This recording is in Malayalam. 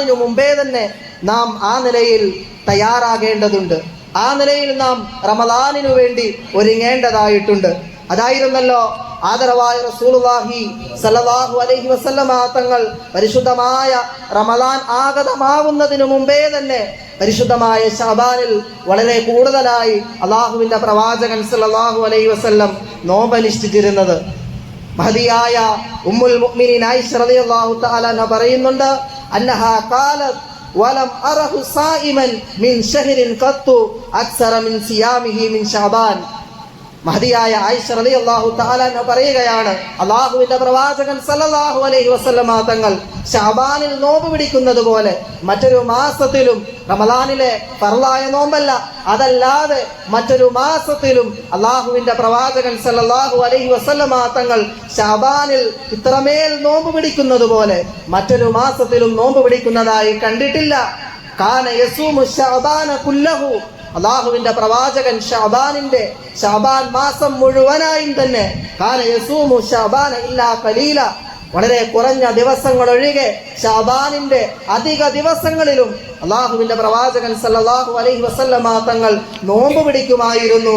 റമദാനിനു മുമ്പേ തന്നെ നാം ആ നിലയിൽ തയ്യാറാകേണ്ടതുണ്ട്. ആ നിലയിൽ നാം റമദാനിനു വേണ്ടി ഒരുങ്ങേണ്ടതായിട്ടുണ്ട്. അതായിരുന്നല്ലോ ആദരവായ റസൂലുള്ളാഹി സ്വല്ലല്ലാഹു അലൈഹി വസല്ലമ തങ്ങൾ പരിശുദ്ധമായ റമദാൻ ആഗതമാവുന്നതിനു മുമ്പേ തന്നെ പരിശുദ്ധമായ ശഅബാനിൽ വളരെ കൂടുതലായി അള്ളാഹുവിന്റെ പ്രവാചകൻ സ്വല്ലല്ലാഹു അലൈഹി വസല്ലം നോമ്പനുഷ്ഠിച്ചിരുന്നത്. മഹദിയായ ഉമ്മുൽ മുഅ്മിനീൻ ആയിഷ റളിയല്ലാഹു തആല അൻഹ പറയുന്നുണ്ട്, അന്നഹാ ഖാലത് വലം അറഹു സായിമൻ മിൻ ശഹ്രിൻ ഖത്തു അക്സറ മിൻ സിയാമിഹി മിൻ ശഅബാൻ. മഹദിയായ ആയിഷ റളിയല്ലാഹു തആല അൻഹ പറയുകയാണ്, അല്ലാഹുവിന്റെ പ്രവാചകൻ സല്ലല്ലാഹു അലൈഹി വസല്ലമ തങ്ങൾ ശഅബാനിൽ നോമ്പ് പിടിക്കുന്നത് പോലെ മറ്റൊരു മാസത്തിലും, റമദാനിലെ ഫർളായ നോമ്പല്ല, അതല്ലാതെ മറ്റൊരു മാസത്തിലും അല്ലാഹുവിന്റെ പ്രവാചകൻ സല്ലല്ലാഹു അലൈഹി വസല്ലമ തങ്ങൾ ശഅബാനിൽ ഇത്രമേൽ നോമ്പ് പിടിക്കുന്നത് പോലെ മറ്റൊരു മാസത്തിലും നോമ്പ് പിടിക്കുന്നതായി കണ്ടിട്ടില്ല. കാന യസൂമു ശഅബാന കുല്ലഹു. അള്ളാഹുവിന്റെ പ്രവാചകൻ ശഅബാൻ മാസം മുഴുവനായും തന്നെ കാന യസൂമു ശഅബാന ഇല്ലാ ഖലീല, വളരെ കുറഞ്ഞ ദിവസങ്ങൾ ഒഴികെ ശഅബാനിന്റെ അധിക ദിവസങ്ങളിലും അള്ളാഹുവിന്റെ പ്രവാചകൻ സല്ലല്ലാഹു അലൈഹി വസല്ലമ തങ്ങൾ നോമ്പ് പിടിക്കുമായിരുന്നു.